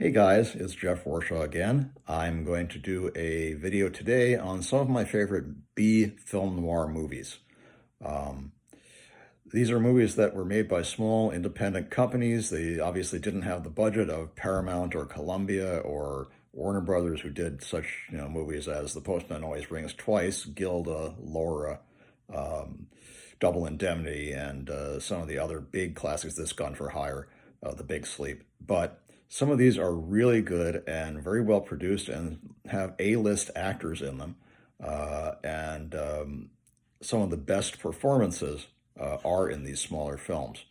Hey guys, it's Jeff Warshaw again. I'm going to do a video today on some of my favorite B film noir movies. Um, these are movies that were made by small independent companies. They obviously didn't have the budget of Paramount or Columbia or Warner Brothers, who did such movies as The Postman Always Rings Twice, Gilda, Laura, um, Double Indemnity, and some of the other big classics, This Gun for Hire, The Big Sleep. But some of these are really good and very well produced and have A-list actors in them. And some of the best performances are in these smaller films.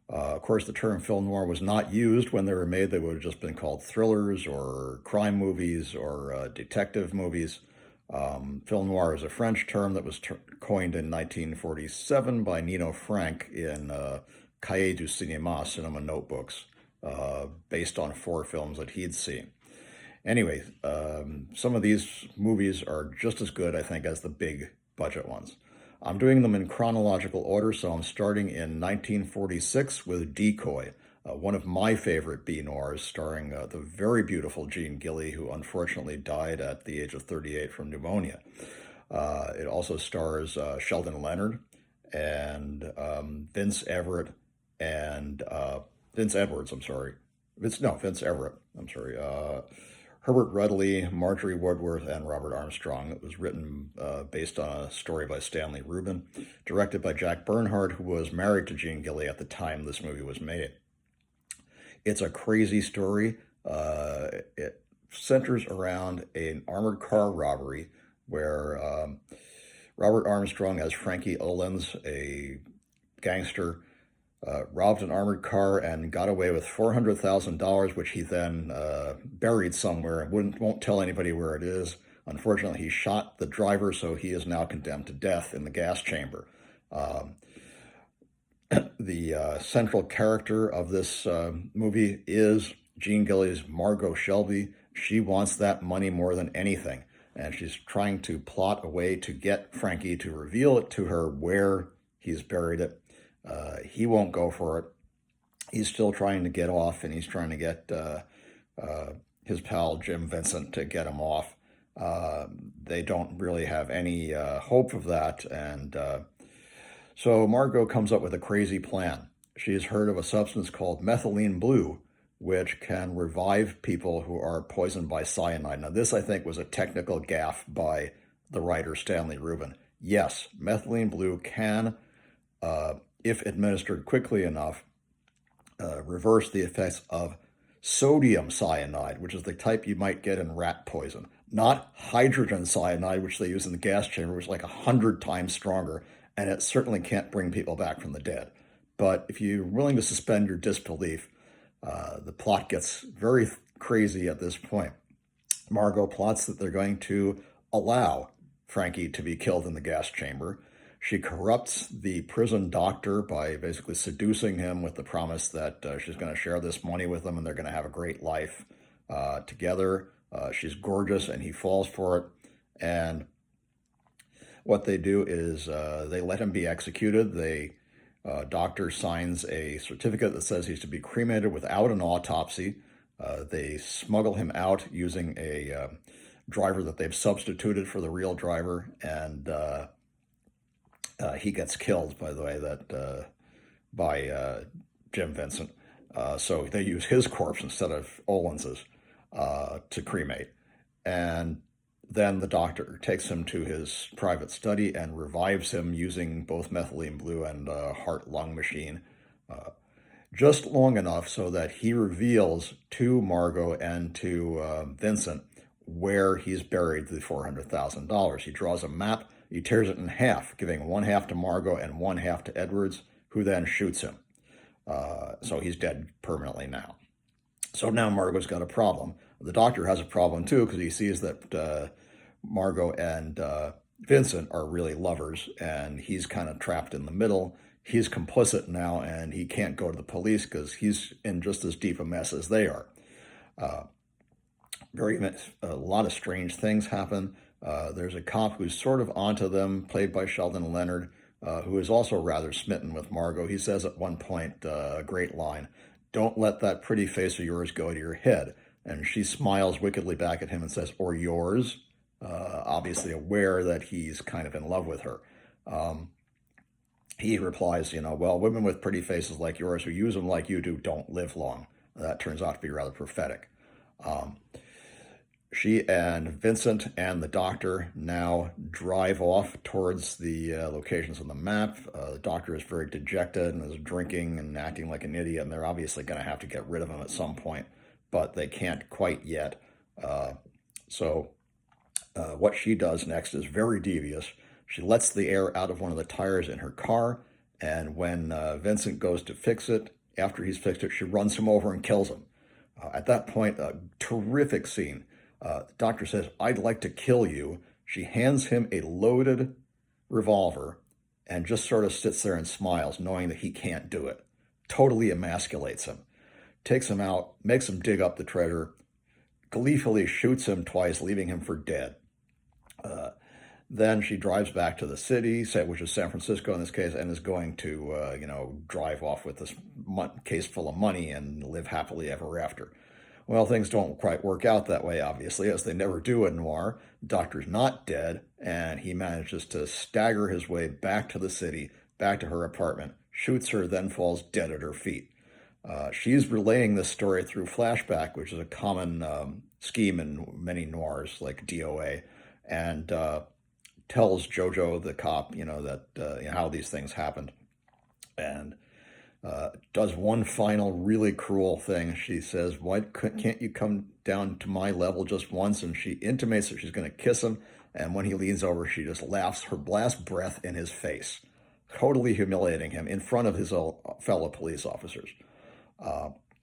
Of course, the term film noir was not used when they were made. They would have just been called thrillers or crime movies or detective movies. Film noir is a French term that was coined in 1947 by Nino Frank in Cahiers du Cinéma, cinema notebooks, based on 4 films that he'd seen. Anyway, some of these movies are just as good, I think, as the big budget ones. I'm doing them in chronological order, so I'm starting in 1946 with Decoy, one of my favorite B Noirs, starring the very beautiful Jean Gilly, who unfortunately died at the age of 38 from pneumonia. It also stars Sheldon Leonard and Vince Everett and Vince Edwards, I'm sorry. Vince Everett, I'm sorry. Herbert Rudley, Marjorie Woodworth, and Robert Armstrong. It was written based on a story by Stanley Rubin, directed by Jack Bernhardt, who was married to Jean Gilly at the time this movie was made. It's a crazy story. It centers around an armored car robbery where Robert Armstrong as Frankie Owens, a gangster, robbed an armored car and got away with $400,000, which he then buried somewhere and won't tell anybody where it is. Unfortunately, he shot the driver, so he is now condemned to death in the gas chamber. The central character of this movie is Jean Gilly's Margot Shelby. She wants that money more than anything, and she's trying to plot a way to get Frankie to reveal it to her where he's buried it. He won't go for it. He's still trying to get off, and he's trying to get his pal Jim Vincent to get him off. They don't really have any hope of that, and so Margot comes up with a crazy plan. She's heard of a substance called methylene blue, which can revive people who are poisoned by cyanide. Now, this, I think, was a technical gaffe by the writer Stanley Rubin. Yes, methylene blue can, if administered quickly enough, reverse the effects of sodium cyanide, which is the type you might get in rat poison. Not hydrogen cyanide, which they use in the gas chamber, which is like 100 times stronger, and it certainly can't bring people back from the dead. But if you're willing to suspend your disbelief, the plot gets very crazy at this point. Margot plots that they're going to allow Frankie to be killed in the gas chamber. She corrupts the prison doctor by basically seducing him with the promise that she's going to share this money with him and they're going to have a great life together. She's gorgeous and he falls for it. And what they do is they let him be executed. The doctor signs a certificate that says he's to be cremated without an autopsy. They smuggle him out using a driver that they've substituted for the real driver, and he gets killed, by the way, by Jim Vincent. So they use his corpse instead of Owens's to cremate. And then the doctor takes him to his private study and revives him using both methylene blue and a heart-lung machine, just long enough so that he reveals to Margot and to Vincent where he's buried the $400,000. He draws a map. He tears it in half, giving one half to Margot and one half to Edwards, who then shoots him. So he's dead permanently now. So now Margot's got a problem. The doctor has a problem too, because he sees that Margot and Vincent are really lovers, and he's kind of trapped in the middle. He's complicit now, and he can't go to the police because he's in just as deep a mess as they are. A lot of strange things happen. There's a cop who's sort of onto them, played by Sheldon Leonard, who is also rather smitten with Margot. He says at one point, a great line, "Don't let that pretty face of yours go to your head." And she smiles wickedly back at him and says, or yours, obviously aware that he's kind of in love with her. Um, he replies, well, women with pretty faces like yours who use them like you do don't live long. That turns out to be rather prophetic. Um, she and Vincent and the doctor now drive off towards the locations on the map. The doctor is very dejected and is drinking and acting like an idiot, and they're obviously going to have to get rid of him at some point, but they can't quite yet. So what she does next is very devious. She lets the air out of one of the tires in her car, and when Vincent goes to fix it, after he's fixed it, she runs him over and kills him. At that point, a terrific scene. The doctor says, I'd like to kill you. She hands him a loaded revolver and just sort of sits there and smiles, knowing that he can't do it. Totally emasculates him. Takes him out, makes him dig up the treasure, gleefully shoots him twice, leaving him for dead. Then she drives back to the city, which is San Francisco in this case, and is going to, drive off with this case full of money and live happily ever after. Well, things don't quite work out that way, obviously, as they never do in noir. The doctor's not dead, and he manages to stagger his way back to the city, back to her apartment, shoots her, then falls dead at her feet. She's relaying this story through flashback, which is a common scheme in many noirs, like DOA, and tells Jojo, the cop, that how these things happened, and does one final really cruel thing. She says, why can't you come down to my level just once? And she intimates that she's going to kiss him, and when he leans over, she just laughs her last breath in his face, totally humiliating him in front of his fellow police officers.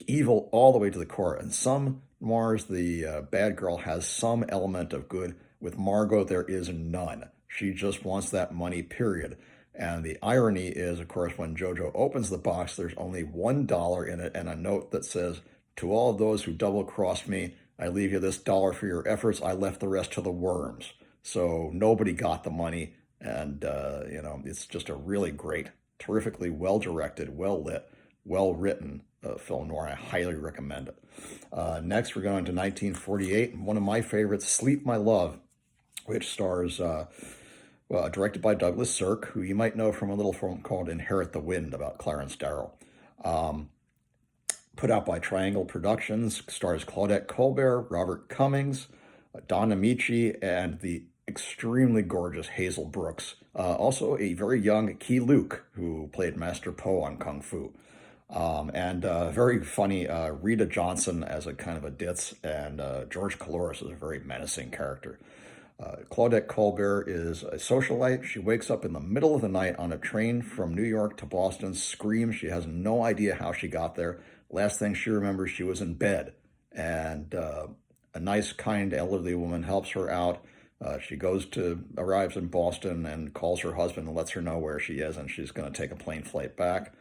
Evil all the way to the core. And some noirs, the bad girl has some element of good. With Margot, there is none. She just wants that money, period. And the irony is, of course, when Jojo opens the box, there's only $1 in it and a note that says, to all of those who double-crossed me, I leave you this $1 for your efforts. I left the rest to the worms. So nobody got the money. And, it's just a really great, terrifically well-directed, well-lit, well-written film noir. I highly recommend it. Next, we're going to 1948, and one of my favorites, Sleep My Love, which stars, directed by Douglas Sirk, who you might know from a little film called Inherit the Wind about Clarence Darrow. Put out by Triangle Productions, stars Claudette Colbert, Robert Cummings, Don Amici, and the extremely gorgeous Hazel Brooks. Also a very young Key Luke, who played Master Po on Kung Fu. And very funny Rita Johnson as a kind of a ditz, and George Coulouris is a very menacing character. Claudette Colbert is a socialite. She wakes up in the middle of the night on a train from New York to Boston, screams. She has no idea how she got there. Last thing she remembers, she was in bed. And a nice, kind, elderly woman helps her out. She arrives in Boston and calls her husband and lets her know where she is, and she's going to take a plane flight back.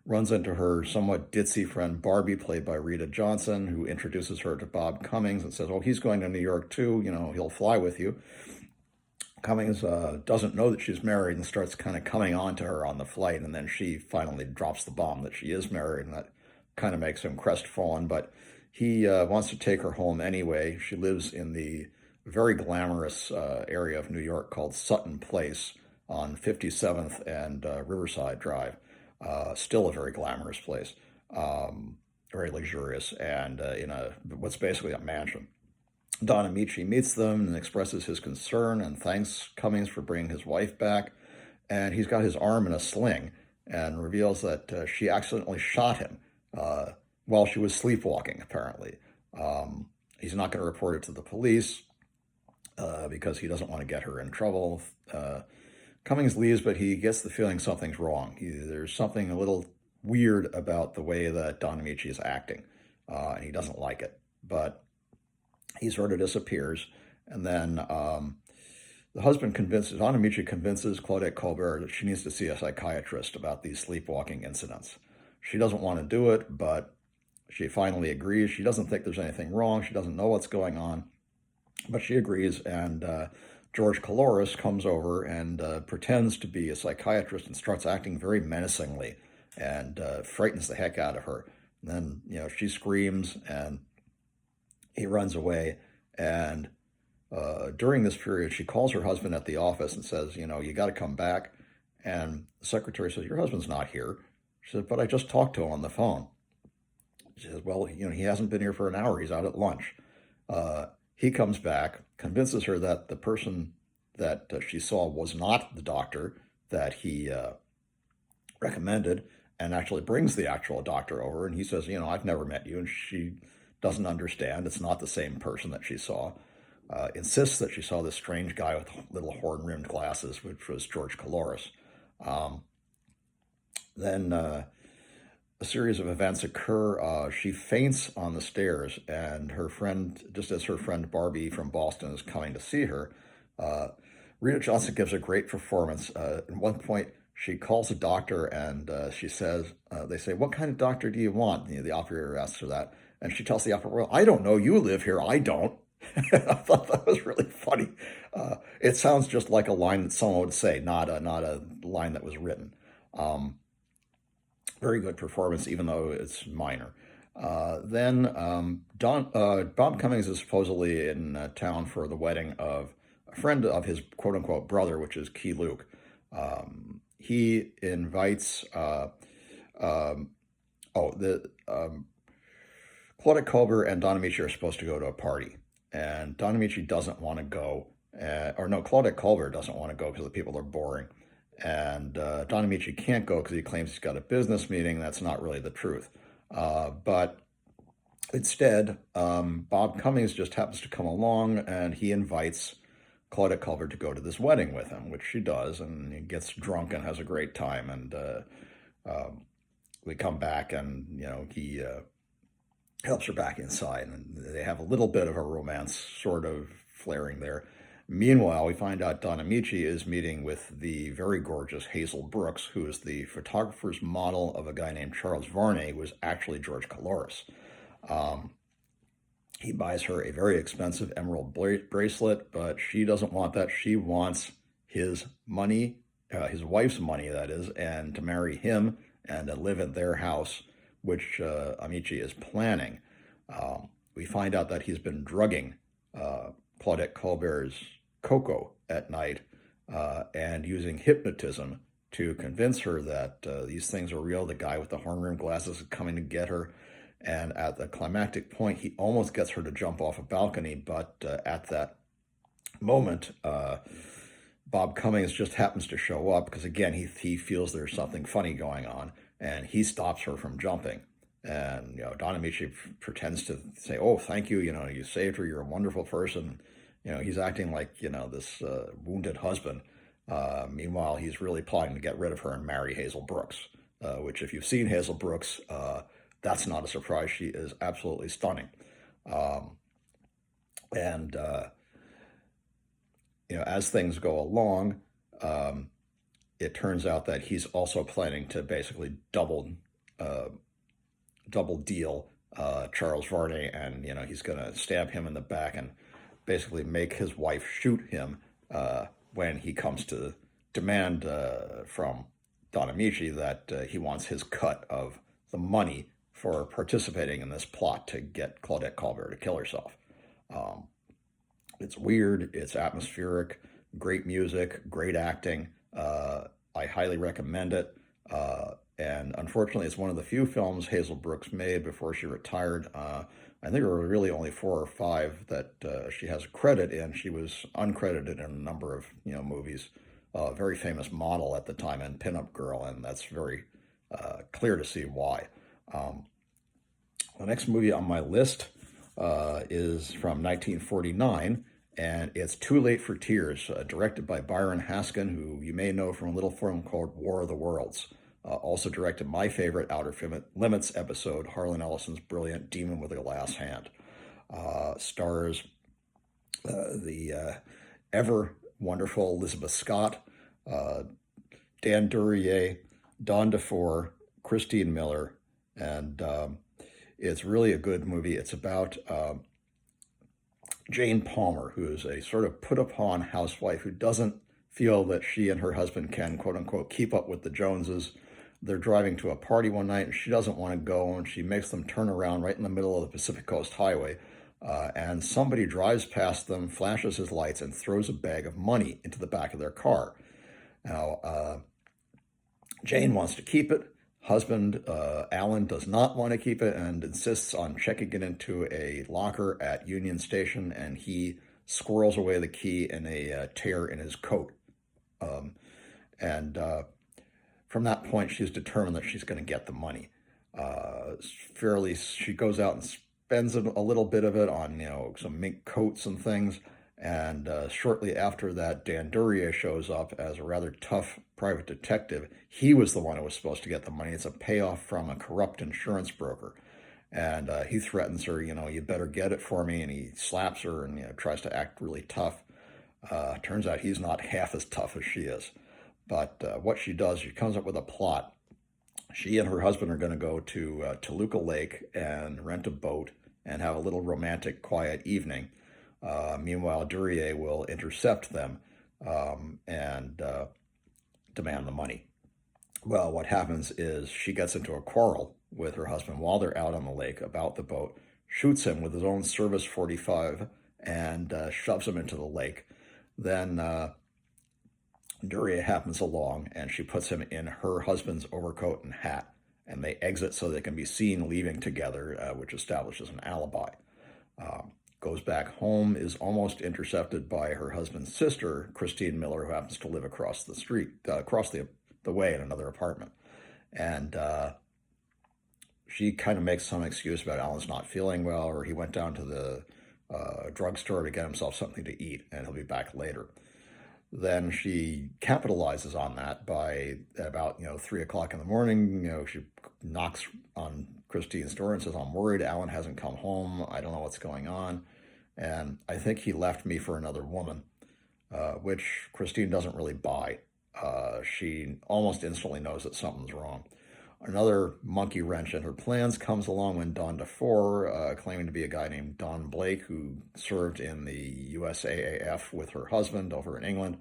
Runs into her somewhat ditzy friend Barbie, played by Rita Johnson, who introduces her to Bob Cummings and says, oh, he's going to New York too, he'll fly with you. Cummings doesn't know that she's married and starts kind of coming on to her on the flight, and then she finally drops the bomb that she is married, and that kind of makes him crestfallen, but he wants to take her home anyway. She lives in the very glamorous area of New York called Sutton Place on 57th and Riverside Drive. Still a very glamorous place, very luxurious, and in what's basically a mansion. Don Amici meets them and expresses his concern and thanks Cummings for bringing his wife back. And he's got his arm in a sling and reveals that she accidentally shot him while she was sleepwalking, apparently. He's not going to report it to the police because he doesn't want to get her in trouble. Cummings leaves, but he gets the feeling something's wrong. There's something a little weird about the way that Don Amici is acting, and he doesn't like it. But he sort of disappears, and then the husband Don Amici convinces Claudette Colbert that she needs to see a psychiatrist about these sleepwalking incidents. She doesn't want to do it, but she finally agrees. She doesn't think there's anything wrong. She doesn't know what's going on, but she agrees, and George Coulouris comes over and pretends to be a psychiatrist and starts acting very menacingly and frightens the heck out of her. And then, she screams and, He runs away, and during this period, she calls her husband at the office and says, you got to come back. And the secretary says, your husband's not here. She says, but I just talked to him on the phone. She says, well, he hasn't been here for an hour. He's out at lunch. He comes back, convinces her that the person that she saw was not the doctor that he recommended, and actually brings the actual doctor over. And he says, I've never met you. And she doesn't understand. It's not the same person that she saw. Insists that she saw this strange guy with little horn-rimmed glasses, which was George Coulouris. Then a series of events occur. She faints on the stairs, and her friend, just as her friend Barbie from Boston is coming to see her, Rita Johnson gives a great performance. At one point, she calls a doctor, and she says, they say, what kind of doctor do you want? The operator asks her that, and she tells the operator, well, I don't know, you live here, I don't. I thought that was really funny. It sounds just like a line that someone would say, not a line that was written. Very good performance, even though it's minor. Then Bob Cummings is supposedly in town for the wedding of a friend of his quote-unquote brother, which is Key Luke. He invites Claudette Colbert and Don Amici are supposed to go to a party, and Don Amici doesn't want to go, Claudette Colbert doesn't want to go because the people are boring, and Don Amici can't go because he claims he's got a business meeting. That's not really the truth, but instead, Bob Cummings just happens to come along, and he invites Claudette Colbert to go to this wedding with him, which she does, and he gets drunk and has a great time. And we come back, and he helps her back inside, and they have a little bit of a romance sort of flaring there. Meanwhile, we find out Don Amici is meeting with the very gorgeous Hazel Brooks, who is the photographer's model of a guy named Charles Varney, who is actually George Coulouris. He buys her a very expensive emerald bracelet, but she doesn't want that. She wants his money, his wife's money, that is, and to marry him and to live at their house, which Amici is planning. We find out that he's been drugging Claudette Colbert's cocoa at night and using hypnotism to convince her that these things are real. The guy with the horn-rimmed glasses is coming to get her. And at the climactic point, he almost gets her to jump off a balcony, but at that moment, Bob Cummings just happens to show up because, again, he feels there's something funny going on, and he stops her from jumping. And Don Amici pretends to say, "Oh, thank you. You saved her. You're a wonderful person." He's acting like this wounded husband. Meanwhile, he's really plotting to get rid of her and marry Hazel Brooks, which, if you've seen Hazel Brooks, that's not a surprise. She is absolutely stunning. As things go along, it turns out that he's also planning to basically double deal Charles Varney, and he's going to stab him in the back and basically make his wife shoot him when he comes to demand from Don Amici that he wants his cut of the money for participating in this plot to get Claudette Colbert to kill herself. It's weird, it's atmospheric, great music, great acting. I highly recommend it. And unfortunately, it's one of the few films Hazel Brooks made before she retired. I think there were really only 4 or 5 that she has a credit in. She was uncredited in a number of movies. Very famous model at the time and pinup girl, and that's very clear to see why. The next movie on my list is from 1949, and it's Too Late for Tears, directed by Byron Haskin, who you may know from a little film called War of the Worlds. Also directed my favorite Outer Limits episode, Harlan Ellison's brilliant Demon with a Glass Hand. Stars the ever wonderful Elizabeth Scott, Dan Duryea, Don DeFore, Christine Miller, and it's really a good movie. It's about Jane Palmer, who is a sort of put-upon housewife who doesn't feel that she and her husband can, quote-unquote, keep up with the Joneses. They're driving to a party one night, and she doesn't want to go, and she makes them turn around right in the middle of the Pacific Coast Highway and somebody drives past them, flashes his lights, and throws a bag of money into the back of their car. Now, Jane wants to keep it. Husband, Alan, does not want to keep it and insists on checking it into a locker at Union Station, and he squirrels away the key in a tear in his coat. And from that point, she's determined that she's going to get the money. She goes out and spends a little bit of it on, some mink coats and things. And shortly after that, Dan Duryea shows up as a rather tough private detective. He was the one who was supposed to get the money. It's a payoff from a corrupt insurance broker. And he threatens her, you better get it for me. And he slaps her and, tries to act really tough. Turns out he's not half as tough as she is. But what she does, she comes up with a plot. She and her husband are going to go to Toluca Lake and rent a boat and have a little romantic, quiet evening. Meanwhile, Duryea will intercept them and demand the money. Well, what happens is she gets into a quarrel with her husband while they're out on the lake about the boat, shoots him with his own service .45, and shoves him into the lake. Then Duryea happens along, and she puts him in her husband's overcoat and hat, and they exit so they can be seen leaving together, which establishes an alibi. Goes back home, is almost intercepted by her husband's sister, Christine Miller, who happens to live across the street, across the way in another apartment. And she kind of makes some excuse about Alan's not feeling well, or he went down to the drugstore to get himself something to eat, and he'll be back later. Then she capitalizes on that by about 3 o'clock in the morning. She knocks on Christine's door and says, "I'm worried Alan hasn't come home. I don't know what's going on, and I think he left me for another woman," which Christine doesn't really buy. She almost instantly knows that something's wrong. Another monkey wrench in her plans comes along when Don DeFore, claiming to be a guy named Don Blake, who served in the USAAF with her husband over in England,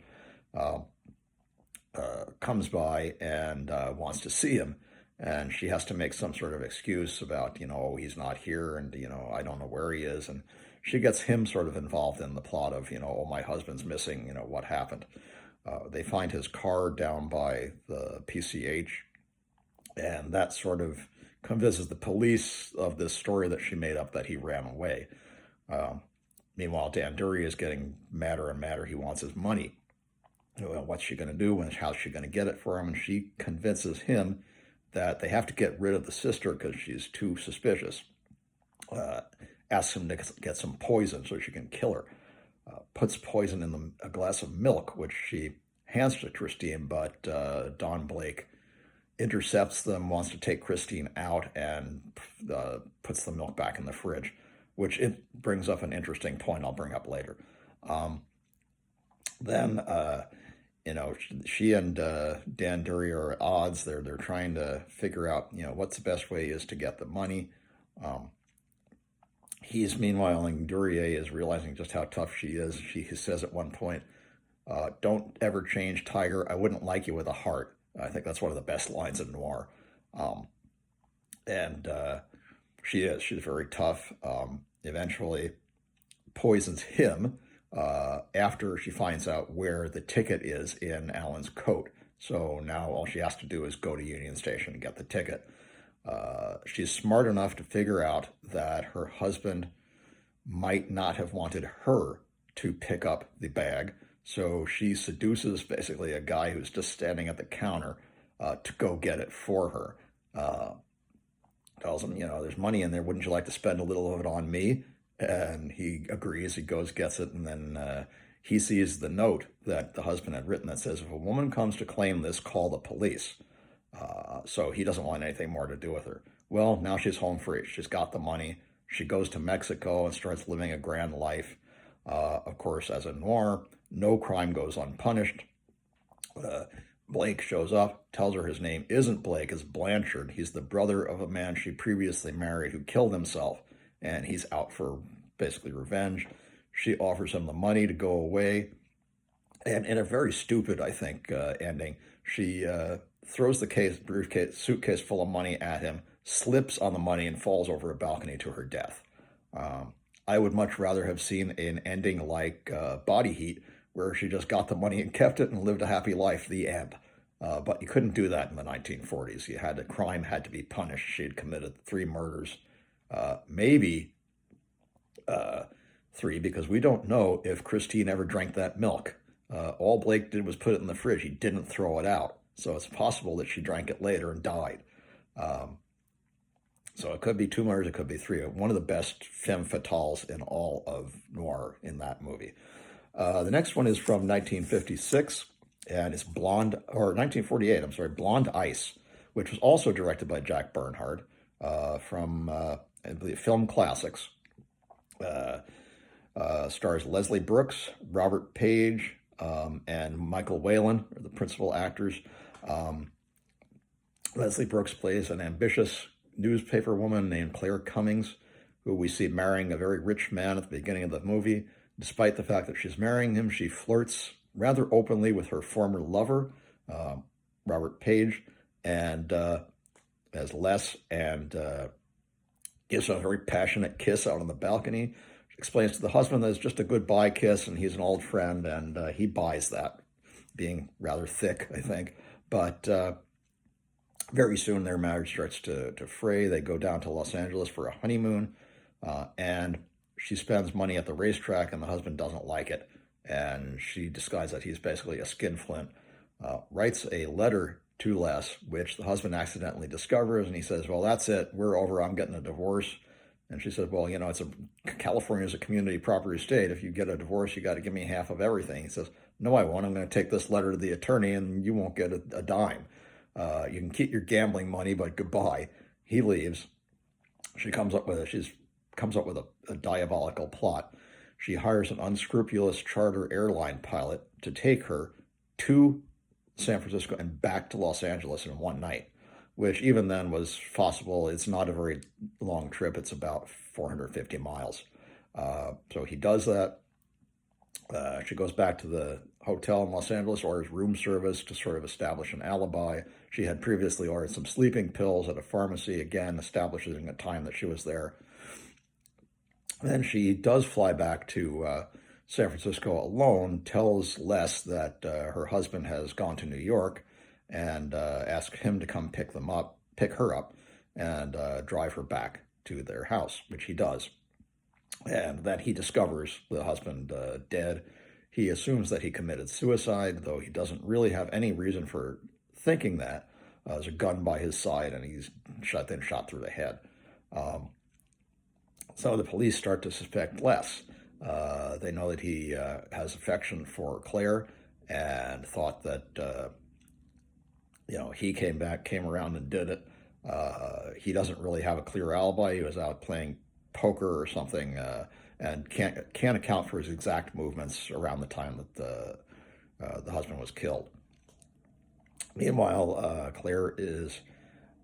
comes by and wants to see him. And she has to make some sort of excuse about, oh, he's not here, and, I don't know where he is. And she gets him sort of involved in the plot of, oh, my husband's missing, what happened. They find his car down by the PCH, and that sort of convinces the police of this story that she made up that he ran away. Meanwhile, Dan Duryea is getting madder and madder. He wants his money. What's she going to do? How's she going to get it for him? And she convinces him that they have to get rid of the sister because she's too suspicious. Asks him to get some poison so she can kill her. Puts poison in a glass of milk, which she hands to Christine, but Don Blake intercepts them, wants to take Christine out, and puts the milk back in the fridge, which it brings up an interesting point I'll bring up later. Then she and Dan Duryea are at odds. They're trying to figure out, what's the best way is to get the money. He's meanwhile, and Duryea is realizing just how tough she is. She says at one point, "Don't ever change, Tiger. I wouldn't like you with a heart." I think that's one of the best lines in noir. She's very tough. Eventually poisons him after she finds out where the ticket is in Alan's coat. So now all she has to do is go to Union Station and get the ticket. She's smart enough to figure out that her husband might not have wanted her to pick up the bag. So she seduces basically a guy who's just standing at the counter to go get it for her. Tells him, there's money in there. Wouldn't you like to spend a little of it on me? And he agrees. He goes, gets it, and then he sees the note that the husband had written that says, "If a woman comes to claim this, call the police." So he doesn't want anything more to do with her. Well, now she's home free. She's got the money. She goes to Mexico and starts living a grand life. Of course, as a noir, no crime goes unpunished. Blake shows up, tells her his name isn't Blake, it's Blanchard. He's the brother of a man she previously married who killed himself, and he's out for basically revenge. She offers him the money to go away, and in a very stupid, I think, ending, she throws the suitcase full of money at him, slips on the money, and falls over a balcony to her death. I would much rather have seen an ending like Body Heat, where she just got the money and kept it and lived a happy life, the end. But you couldn't do that in the 1940s. Crime had to be punished. She had committed 3 murders, maybe uh, 3, because we don't know if Christine ever drank that milk. All Blake did was put it in the fridge. He didn't throw it out. So it's possible that she drank it later and died. Um, so it could be 2 murders, it could be 3. One of the best femme fatales in all of noir in that movie. The next one is from 1956, and it's Blonde, or 1948, I'm sorry, Blonde Ice, which was also directed by Jack Bernhard, from, I believe, Film Classics. Uh, Stars Leslie Brooks, Robert Page, and Michael Whalen are the principal actors. Um, Leslie Brooks plays an ambitious newspaper woman named Claire Cummings, who we see marrying a very rich man at the beginning of the movie. Despite the fact that she's marrying him, she flirts rather openly with her former lover, uh, Robert Page, and as Les, and gives him a very passionate kiss out on the balcony. She explains to the husband that it's just a goodbye kiss and he's an old friend, and he buys that, being rather thick, I think. But very soon their marriage starts to fray. They go down to Los Angeles for a honeymoon, and she spends money at the racetrack, and the husband doesn't like it. And she disguises that he's basically a skinflint, writes a letter to Les, which the husband accidentally discovers, and he says, well, that's it, we're over, I'm getting a divorce. And she says, well, California is a community property state. If you get a divorce, you got to give me half of everything. He says, no, I won't. I'm going to take this letter to the attorney, and you won't get a dime. You can keep your gambling money, but goodbye. He leaves. She comes up with a diabolical plot. She hires an unscrupulous charter airline pilot to take her to San Francisco and back to Los Angeles in one night, which even then was possible. It's not a very long trip. It's about 450 miles. So he does that. She goes back to the hotel in Los Angeles, orders room service to sort of establish an alibi. She had previously ordered some sleeping pills at a pharmacy, again, establishing a time that she was there. Then she does fly back to San Francisco alone, tells Les that her husband has gone to New York, and asks him to come pick her up, and drive her back to their house, which he does. And then he discovers the husband dead. He assumes that he committed suicide, though he doesn't really have any reason for thinking that. There's a gun by his side, and he's shot through the head. So the police start to suspect Les. They know that he has affection for Claire, and thought that he came around and did it. He doesn't really have a clear alibi. He was out playing poker or something, and can't account for his exact movements around the time that the husband was killed. Meanwhile, Claire is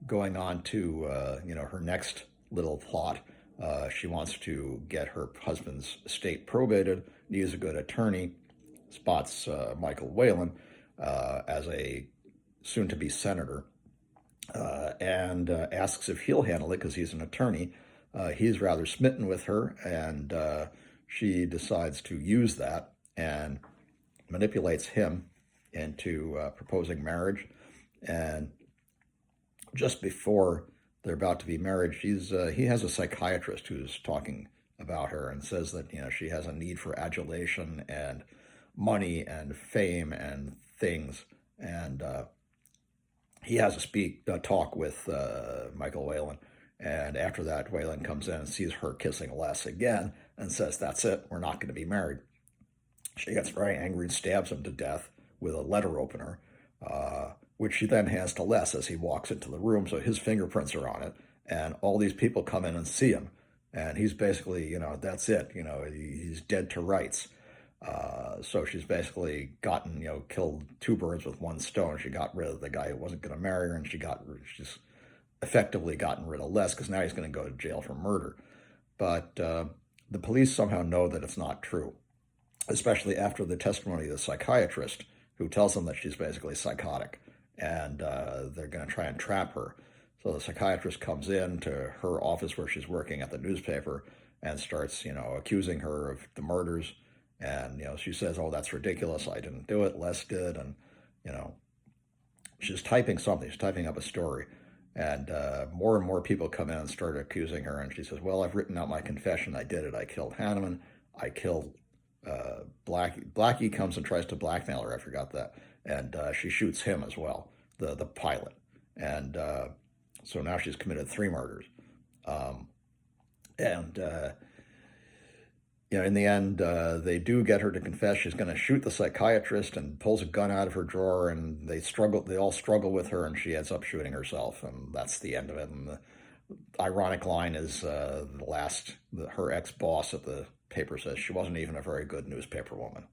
going on to her next little plot. She wants to get her husband's estate probated, needs a good attorney, spots Michael Whalen as a soon-to-be senator, and asks if he'll handle it because he's an attorney. He's rather smitten with her, and she decides to use that and manipulates him into proposing marriage. And just before they're about to be married, he has a psychiatrist who's talking about her and says that she has a need for adulation and money and fame and things. And he has a talk with Michael Whalen. And after that, Whalen comes in and sees her kissing Les again and says, that's it, we're not going to be married. She gets very angry and stabs him to death with a letter opener, which she then hands to Les as he walks into the room. So his fingerprints are on it, and all these people come in and see him. And he's basically, that's it. He's dead to rights. So she's basically killed 2 birds with 1 stone. She got rid of the guy who wasn't going to marry her, and she's effectively gotten rid of Les, because now he's going to go to jail for murder. But the police somehow know that it's not true, especially after the testimony of the psychiatrist, who tells them that she's basically psychotic, and they're going to try and trap her. So the psychiatrist comes in to her office where she's working at the newspaper and starts, accusing her of the murders. And, she says, oh, that's ridiculous. I didn't do it. Les did. And, you know, she's typing something. She's typing up a story. And more and more people come in and start accusing her. And she says, well, I've written out my confession. I did it. I killed Hanneman. I killed Blackie. Blackie comes and tries to blackmail her. I forgot that. And she shoots him as well, the pilot. And so now she's committed 3 murders. And in the end, they do get her to confess. She's going to shoot the psychiatrist, and pulls a gun out of her drawer, and they all struggle with her, and she ends up shooting herself, and that's the end of it. And the ironic line is her ex-boss at the paper says she wasn't even a very good newspaper woman.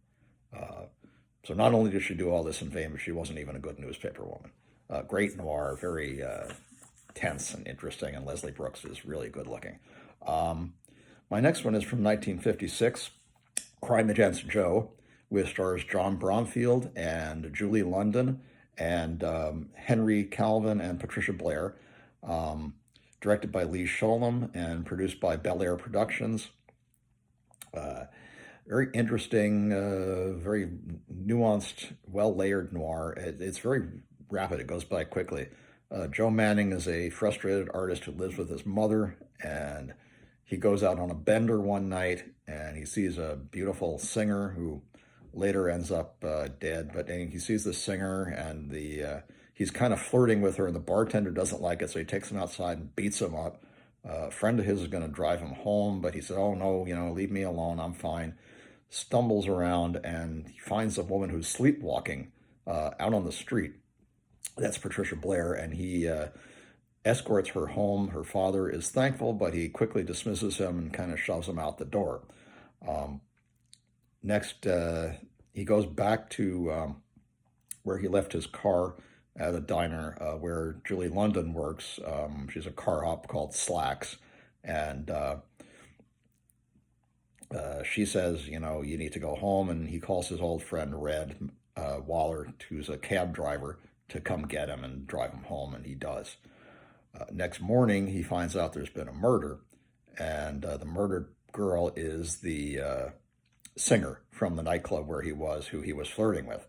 So not only did she do all this in vain, but she wasn't even a good newspaper woman. Great noir, very tense and interesting, and Leslie Brooks is really good looking. My next one is from 1956, Crime Against Joe, which stars John Bromfield and Julie London and Henry Calvin and Patricia Blair. Directed by Lee Sholem and produced by Bel Air Productions. Very interesting, very nuanced, well-layered noir. It's very rapid. It goes by quickly. Joe Manning is a frustrated artist who lives with his mother, and he goes out on a bender one night, and he sees a beautiful singer who later ends up dead. But he sees the singer, and he's kind of flirting with her, and the bartender doesn't like it, so he takes him outside and beats him up. A friend of his is going to drive him home, but he said, oh, no, leave me alone, I'm fine. Stumbles around, and he finds a woman who's sleepwalking out on the street. That's Patricia Blair, and he escorts her home. Her father is thankful, but he quickly dismisses him and kind of shoves him out the door. Next, he goes back to where he left his car at a diner where Julie London works. She's a car hop called Slacks, and she says, you need to go home, and he calls his old friend Red Waller, who's a cab driver, to come get him and drive him home, and he does. Next morning, he finds out there's been a murder, and the murdered girl is the singer from the nightclub where who he was flirting with.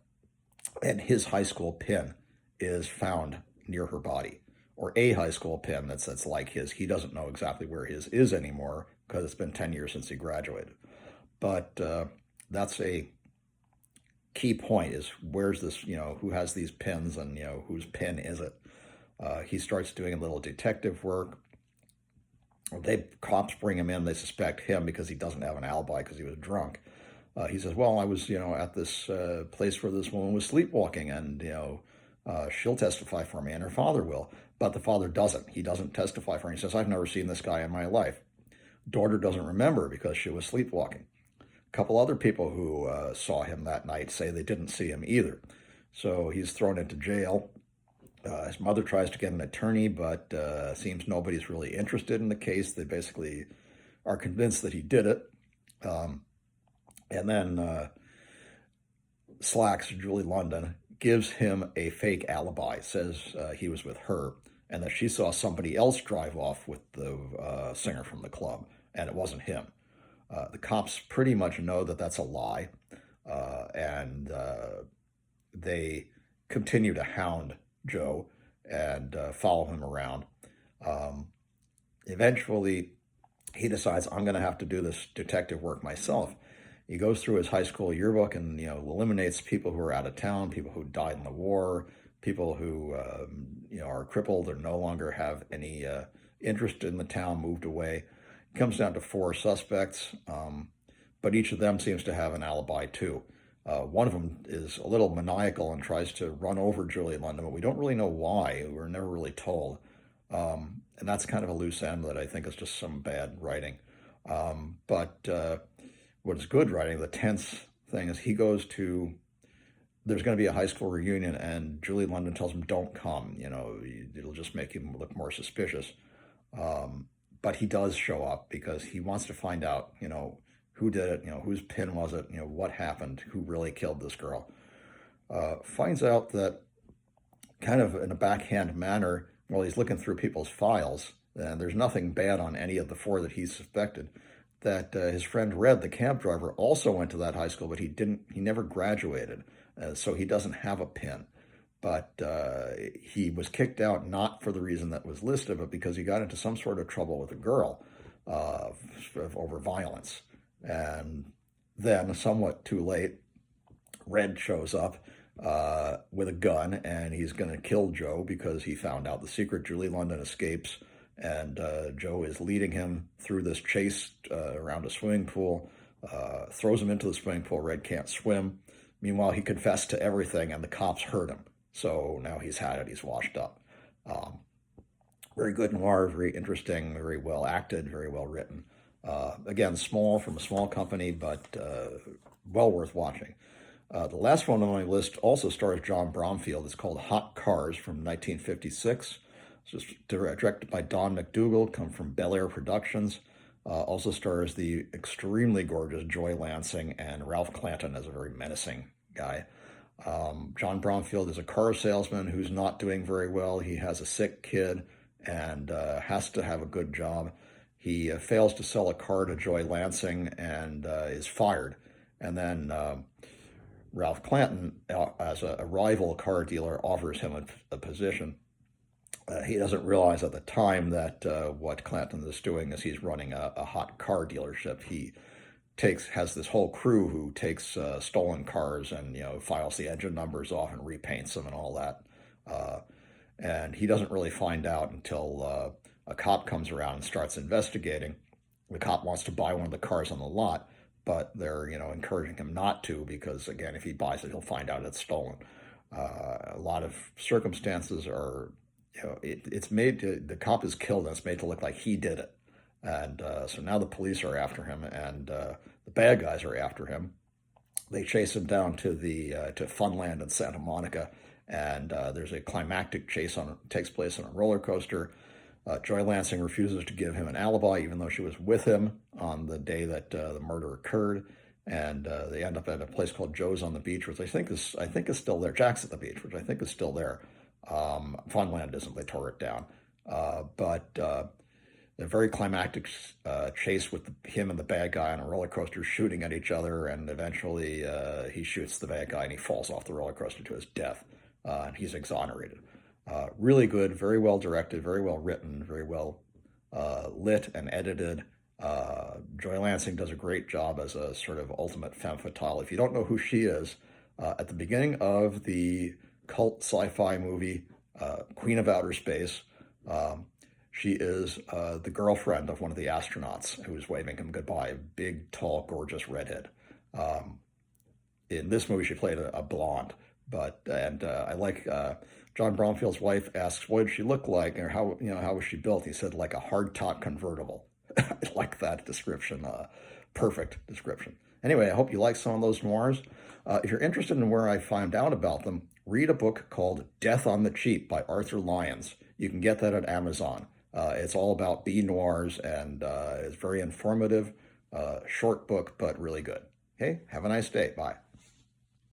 And his high school pin is found near her body, or a high school pin that's like his. He doesn't know exactly where his is anymore because it's been 10 years since he graduated. But that's a key point, is where's this, who has these pins, and, whose pin is it? He starts doing a little detective work. Cops bring him in. They suspect him because he doesn't have an alibi because he was drunk. He says, well, I was, at this place where this woman was sleepwalking, and, she'll testify for me, and her father will. But the father doesn't. He doesn't testify for her. He says, I've never seen this guy in my life. Daughter doesn't remember because she was sleepwalking. A couple other people who saw him that night say they didn't see him either. So he's thrown into jail. His mother tries to get an attorney, but seems nobody's really interested in the case. They basically are convinced that he did it. And then Slacks, Julie London, gives him a fake alibi, says he was with her, and that she saw somebody else drive off with the singer from the club, and it wasn't him. The cops pretty much know that that's a lie, and they continue to hound Joe and follow him around. Eventually, he decides, I'm going to have to do this detective work myself. He goes through his high school yearbook and eliminates people who are out of town, people who died in the war, people who are crippled or no longer have any interest in the town, moved away. It comes down to 4 suspects, but each of them seems to have an alibi too. One of them is a little maniacal and tries to run over Julie London, but we don't really know why. We're never really told. And that's kind of a loose end that I think is just some bad writing. But what is good writing, the tense thing, is there's going to be a high school reunion, and Julie London tells him, don't come, it'll just make him look more suspicious. But he does show up because he wants to find out, who did it, whose pin was it, what happened, who really killed this girl. Finds out that, kind of in a backhand manner, while he's looking through people's files, and there's nothing bad on any of the 4 that he suspected, that his friend Red, the cab driver, also went to that high school, but he never graduated, so he doesn't have a pin. But he was kicked out not for the reason that was listed, but because he got into some sort of trouble with a girl uh, over violence. And then, somewhat too late, Red shows up with a gun, and he's going to kill Joe because he found out the secret. Julie London escapes, and Joe is leading him through this chase around a swimming pool, throws him into the swimming pool. Red can't swim. Meanwhile, he confessed to everything, and the cops heard him. So now he's had it. He's washed up. Um, Very good noir, very interesting, very well acted, very well written. Again, small, from a small company, but well worth watching. The last one on my list also stars John Bromfield. It's called Hot Cars from 1956. It's just directed by Don McDougall, come from Bel Air Productions. Also stars the extremely gorgeous Joy Lansing and Ralph Clanton as a very menacing guy. John Bromfield is a car salesman who's not doing very well. He has a sick kid and has to have a good job. He fails to sell a car to Joy Lansing and is fired. And then Ralph Clanton, as a rival car dealer, offers him a position. He doesn't realize at the time that what Clanton is doing is he's running a hot car dealership. He has this whole crew who takes stolen cars and files the engine numbers off and repaints them and all that. And he doesn't really find out until a cop comes around and starts investigating. The cop wants to buy one of the cars on the lot, but they're encouraging him not to because, again, if he buys it, he'll find out it's stolen. A lot of circumstances are, it's made to, the cop is killed and it's made to look like he did it. And so now the police are after him, and the bad guys are after him. They chase him down to to Funland in Santa Monica, and there's a climactic chase takes place on a roller coaster. Joy Lansing refuses to give him an alibi, even though she was with him on the day that the murder occurred. And they end up at a place called Joe's on the Beach, which I think is still there. Jack's at the Beach, which I think is still there. Funland isn't; they tore it down. But a very climactic chase with him and the bad guy on a roller coaster shooting at each other, and eventually he shoots the bad guy and he falls off the roller coaster to his death, and he's exonerated. Really good, very well directed, very well written, very well lit and edited. Joy Lansing does a great job as a sort of ultimate femme fatale. If you don't know who she is, at the beginning of the cult sci-fi movie Queen of Outer Space, she is the girlfriend of one of the astronauts who's waving him goodbye, a big, tall, gorgeous redhead. In this movie, she played a blonde, and I like John Bromfield's wife asks, "What did she look like, or how was she built?" He said, "Like a hardtop convertible." I like that description. Perfect description. Anyway, I hope you like some of those noirs. If you're interested in where I found out about them, read a book called Death on the Cheap by Arthur Lyons. You can get that at Amazon. It's all about B Noirs, and it's very informative, short book, but really good. Okay, have a nice day. Bye.